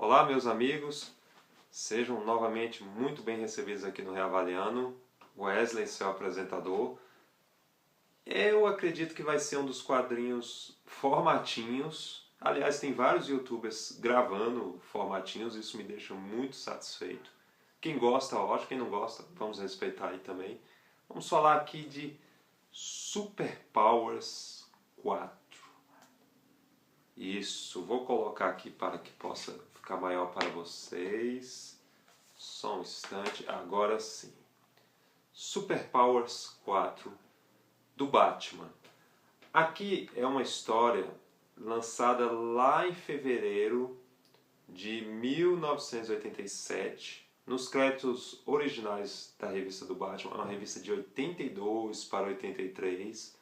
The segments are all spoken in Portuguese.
Olá, meus amigos, sejam novamente muito bem recebidos aqui no Reavaliando. Wesley, seu apresentador. Eu acredito que vai ser um dos quadrinhos formatinhos. Aliás, tem vários youtubers gravando formatinhos, isso me deixa muito satisfeito. Quem gosta, ótimo, quem não gosta, vamos respeitar aí também. Vamos falar aqui de Super Powers 4. Isso, vou colocar aqui para que possa ficar maior para vocês. Só um instante, agora sim. Super Powers 4 do Batman. Aqui é uma história lançada lá em fevereiro de 1987, nos créditos originais da revista do Batman, uma revista de 82 para 83.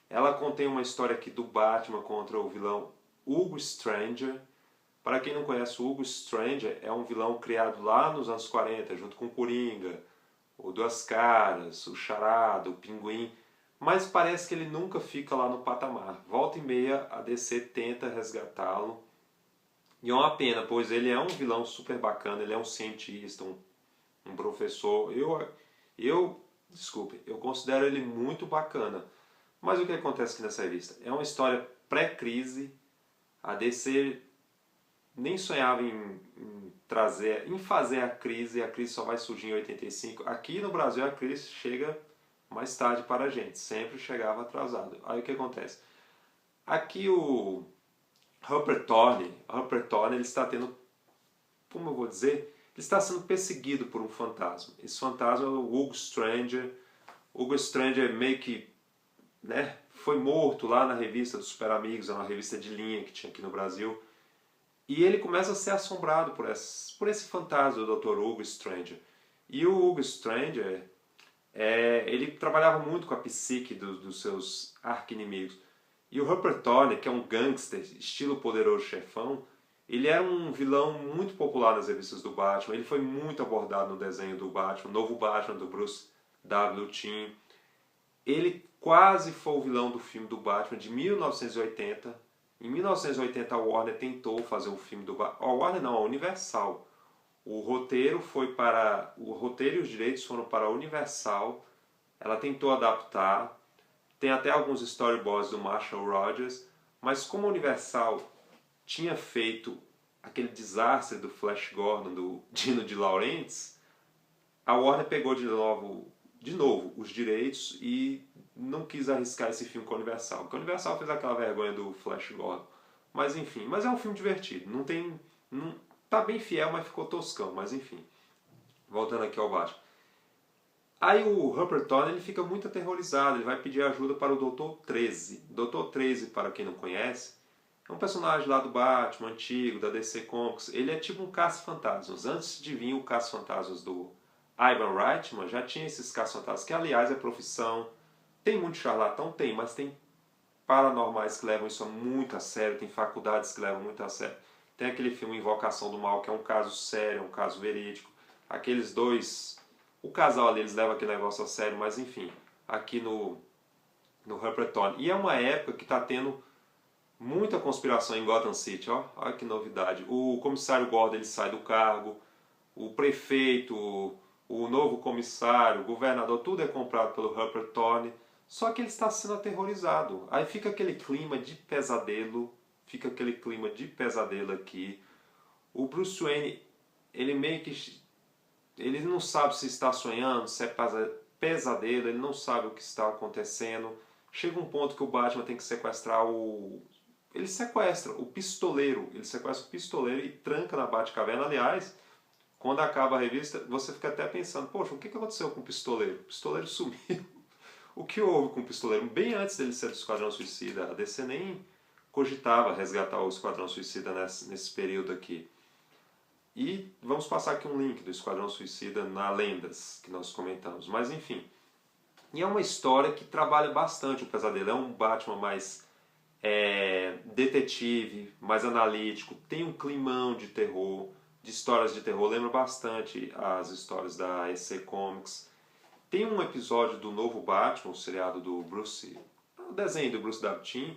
Ela contém uma história aqui do Batman contra o vilão Hugo Stranger. Para quem não conhece, o Hugo Stranger é um vilão criado lá nos anos 40, junto com o Coringa, o Duas Caras, o Charada, o Pinguim, mas parece que ele nunca fica lá no patamar. Volta e meia a DC tenta resgatá-lo, e é uma pena, pois ele é um vilão super bacana, ele é um cientista, um professor. Eu considero ele muito bacana. Mas o que acontece aqui nessa revista? É uma história pré-crise. A DC nem sonhava em fazer a crise só vai surgir em 85. Aqui no Brasil a crise chega mais tarde para a gente, sempre chegava atrasado. Aí o que acontece? Aqui o Rupert Thorne ele está tendo, como eu vou dizer, ele está sendo perseguido por um fantasma. Esse fantasma é o Hugo Stranger. O Hugo Stranger meio que foi morto lá na revista dos Super Amigos, é uma revista de linha que tinha aqui no Brasil. E ele começa a ser assombrado por esse fantasma do Dr. Hugo Stranger. E o Hugo Stranger, ele trabalhava muito com a psique dos seus arqui-inimigos. E o Rupert Thorne, que é um gangster, estilo Poderoso Chefão, ele era um vilão muito popular nas revistas do Batman. Ele foi muito abordado no desenho do Batman, novo Batman do Bruce W. Timm. Ele quase foi o vilão do filme do Batman de 1980. Em 1980 a Warner tentou fazer um filme do Batman. A Warner não, a Universal. O roteiro e os direitos foram para a Universal. Ela tentou adaptar. Tem até alguns storyboards do Marshall Rogers. Mas como a Universal tinha feito aquele desastre do Flash Gordon, do Dino de Laurentiis, a Warner pegou de novo os direitos e não quis arriscar esse filme com a Universal. Porque a Universal fez aquela vergonha do Flash Gordon. Mas enfim, mas é um filme divertido. Tá bem fiel, mas ficou toscão. Mas enfim, voltando aqui ao Batman. Aí o Rupert Thorne ele fica muito aterrorizado. Ele vai pedir ajuda para o Dr. 13. Dr. 13, para quem não conhece, é um personagem lá do Batman, antigo, da DC Comics. Ele é tipo um caça-fantasmas. Antes de vir o caça-fantasmas do Ivan Reitman, já tinha esses caça-fantasmas, que aliás é profissão. Tem muito charlatão? Tem, mas tem paranormais que levam isso muito a sério, tem faculdades que levam muito a sério. Tem aquele filme Invocação do Mal, que é um caso sério, um caso verídico. Aqueles dois, o casal ali, eles levam aquele negócio a sério, mas enfim, aqui no Rupert Thorne. E é uma época que está tendo muita conspiração em Gotham City, ó. Olha que novidade. O comissário Gordon ele sai do cargo, o prefeito, o novo comissário, o governador, tudo é comprado pelo Rupert Thorne. Só que ele está sendo aterrorizado. Aí fica aquele clima de pesadelo. Aqui. O Bruce Wayne, ele meio que... ele não sabe se está sonhando, se é pesadelo, ele não sabe o que está acontecendo. Chega um ponto que o Batman tem que sequestrar ele sequestra o pistoleiro. Ele sequestra o pistoleiro e tranca na Batcaverna. Aliás, quando acaba a revista, você fica até pensando, poxa, o que aconteceu com o pistoleiro? O pistoleiro sumiu. O que houve com o pistoleiro? Bem antes dele ser do Esquadrão Suicida, a DC nem cogitava resgatar o Esquadrão Suicida nesse período aqui. E vamos passar aqui um link do Esquadrão Suicida na Lendas, que nós comentamos. Mas enfim, e é uma história que trabalha bastante o pesadelo. É um Batman mais detetive, mais analítico, tem um climão de terror, de histórias de terror, lembra bastante as histórias da EC Comics. Tem um episódio do novo Batman, o seriado do Bruce, o desenho do Bruce W. Timm,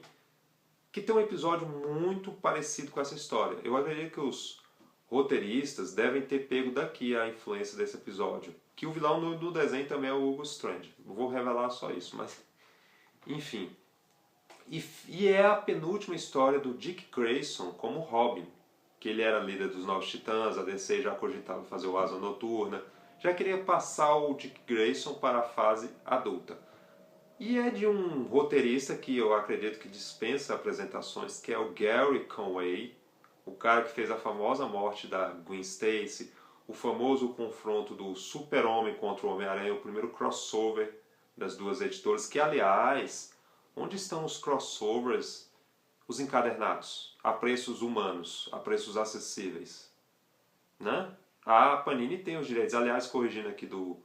que tem um episódio muito parecido com essa história. Eu acredito que os roteiristas devem ter pego daqui a influência desse episódio. Que o vilão do desenho também é o Hugo Strange. Não vou revelar só isso, mas... Enfim. E é a penúltima história do Dick Grayson como Robin. Que ele era líder dos Novos Titãs, a DC já cogitava fazer o Asa Noturna. Já queria passar o Dick Grayson para a fase adulta. E é de um roteirista que eu acredito que dispensa apresentações, que é o Gary Conway, o cara que fez a famosa morte da Gwen Stacy, o famoso confronto do Super-Homem contra o Homem-Aranha, o primeiro crossover das duas editoras, que aliás, onde estão os crossovers, os encadernados, a preços humanos, a preços acessíveis? Né? A Panini tem os direitos, aliás, corrigindo aqui do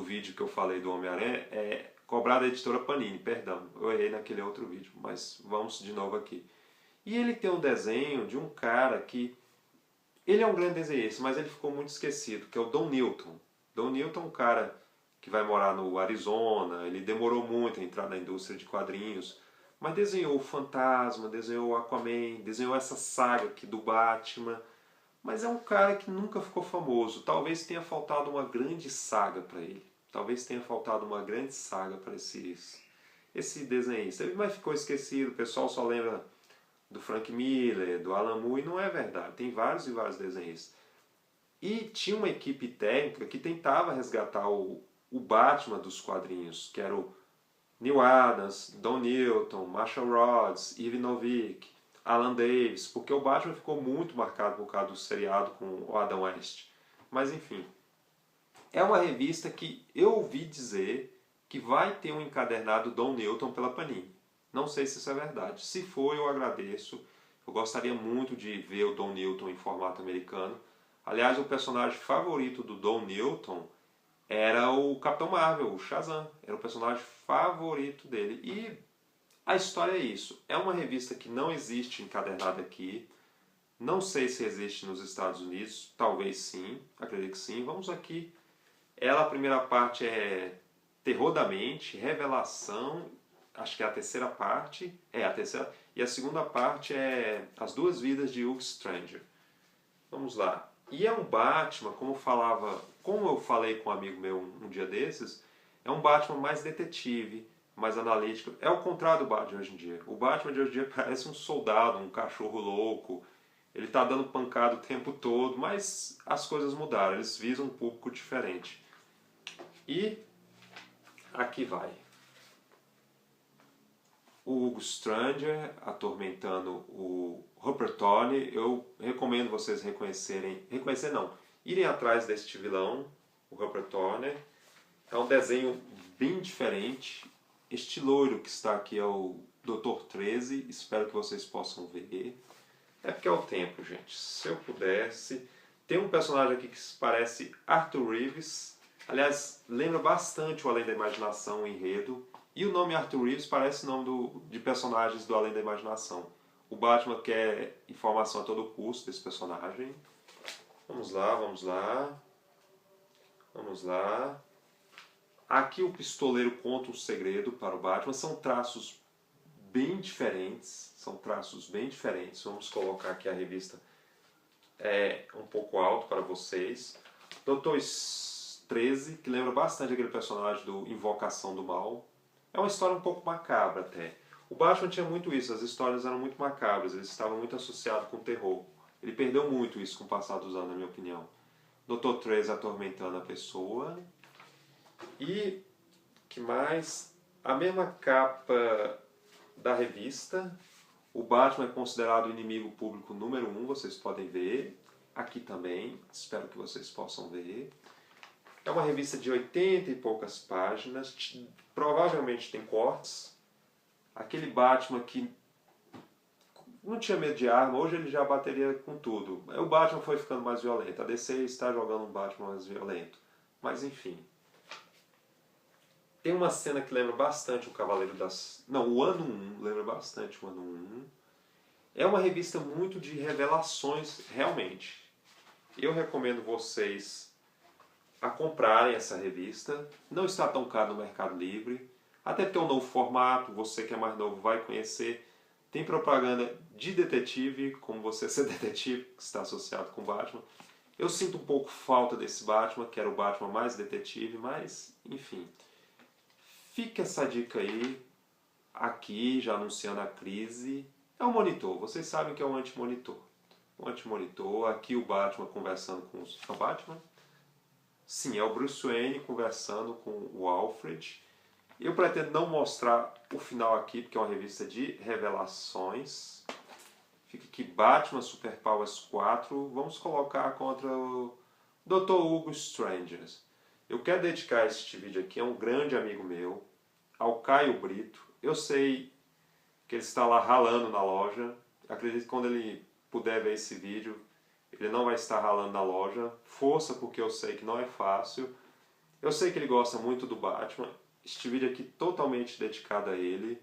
vídeo que eu falei do Homem-Aranha, é cobrado da editora Panini, perdão, eu errei naquele outro vídeo, mas vamos de novo aqui. E ele tem um desenho de um cara que... Ele é um grande desenhista, mas ele ficou muito esquecido, que é o Don Newton. Don Newton é um cara que vai morar no Arizona, ele demorou muito a entrar na indústria de quadrinhos, mas desenhou o Fantasma, desenhou o Aquaman, desenhou essa saga aqui do Batman, mas é um cara que nunca ficou famoso. Talvez tenha faltado uma grande saga para ele. Talvez tenha faltado uma grande saga para esse desenhista. Ele mais ficou esquecido, o pessoal só lembra do Frank Miller, do Alan Moore, e não é verdade. Tem vários e vários desenhistas. E tinha uma equipe técnica que tentava resgatar o Batman dos quadrinhos, que era o Neil Adams, Don Newton, Marshall Rhodes, Ivy Novick, Alan Davis, porque o Batman ficou muito marcado por causa do seriado com o Adam West. Mas enfim, é uma revista que eu ouvi dizer que vai ter um encadernado Don Newton pela Panini. Não sei se isso é verdade. Se for, eu agradeço. Eu gostaria muito de ver o Don Newton em formato americano. Aliás, o personagem favorito do Don Newton era o Capitão Marvel, o Shazam. Era o personagem favorito dele. E a história é isso. É uma revista que não existe encadernada aqui. Não sei se existe nos Estados Unidos. Talvez sim. Acredito que sim. Vamos aqui. Ela, a primeira parte é Terror da Mente, Revelação... Acho que é a terceira parte. É a terceira. E a segunda parte é As Duas Vidas de Hugo Stranger. Vamos lá. E é um Batman, como eu falei com um amigo meu um dia desses, é um Batman mais detetive, mais analítico. É o contrário do Batman de hoje em dia. O Batman de hoje em dia parece um soldado, um cachorro louco. Ele está dando pancada o tempo todo, mas as coisas mudaram. Eles visam um público diferente. E aqui vai. O Hugo Stranger atormentando o Rupert Thorne. Eu recomendo vocês irem atrás deste vilão, o Rupert Thorne. É um desenho bem diferente. Este loiro que está aqui é o Dr. 13, espero que vocês possam ver. É porque é o tempo, gente. Se eu pudesse... Tem um personagem aqui que parece Arthur Reeves. Aliás, lembra bastante o Além da Imaginação, o enredo. E o nome Arthur Reeves parece nome de personagens do Além da Imaginação. O Batman quer informação a todo custo desse personagem. Vamos lá, vamos lá. Vamos lá. Aqui o pistoleiro conta um segredo para o Batman. São traços bem diferentes. Vamos colocar aqui a revista um pouco alto para vocês. Dr. 13, que lembra bastante aquele personagem do Invocação do Mal. É uma história um pouco macabra até. O Batman tinha muito isso, as histórias eram muito macabras, eles estavam muito associados com o terror. Ele perdeu muito isso com o passar dos anos, na minha opinião. Dr. 13 atormentando a pessoa. E, que mais? A mesma capa da revista. O Batman é considerado o inimigo público número 1, vocês podem ver. Aqui também, espero que vocês possam ver. É uma revista de 80 e poucas páginas, provavelmente tem cortes. Aquele Batman que não tinha medo de arma, hoje ele já bateria com tudo. O Batman foi ficando mais violento, a DC está jogando um Batman mais violento. Mas enfim. Tem uma cena que lembra bastante o Cavaleiro das... Não, o Ano 1, lembra bastante o Ano 1. É uma revista muito de revelações, realmente. Eu recomendo vocês a comprarem essa revista. Não está tão caro no Mercado Livre. Até porque é um novo formato, você que é mais novo vai conhecer. Tem propaganda de detetive, como você ser detetive, que está associado com Batman. Eu sinto um pouco falta desse Batman, que era o Batman mais detetive, mas, enfim. Fica essa dica aí, aqui, já anunciando a crise. É o monitor, vocês sabem que é um anti-monitor. Um anti-monitor, aqui o Batman conversando com os... É o Batman? Sim, é o Bruce Wayne conversando com o Alfred. Eu pretendo não mostrar o final aqui, porque é uma revista de revelações. Fica aqui Batman Super Powers 4. Vamos colocar contra o Dr. Hugo Strangers. Eu quero dedicar este vídeo aqui a um grande amigo meu, ao Caio Brito. Eu sei que ele está lá ralando na loja. Acredito que quando ele puder ver esse vídeo, ele não vai estar ralando na loja. Força, porque eu sei que não é fácil. Eu sei que ele gosta muito do Batman. Este vídeo aqui totalmente dedicado a ele.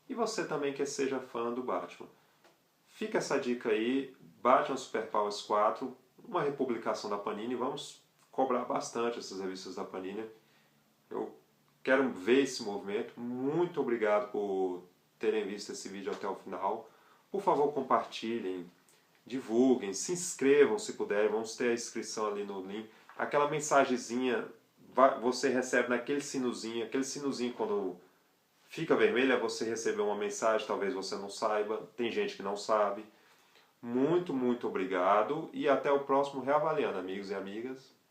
E você também que seja fã do Batman. Fica essa dica aí, Batman Super Powers 4, uma republicação da Panini. Vamos cobrar bastante essas revistas da Panini. Eu quero ver esse movimento. Muito obrigado por terem visto esse vídeo até o final. Por favor, compartilhem, divulguem, se inscrevam se puderem. Vamos ter a inscrição ali no link. Aquela mensagenzinha você recebe naquele sinozinho. Aquele sinozinho quando fica vermelho é você receber uma mensagem, talvez você não saiba. Tem gente que não sabe. Muito, muito obrigado. E até o próximo Reavaliando, amigos e amigas.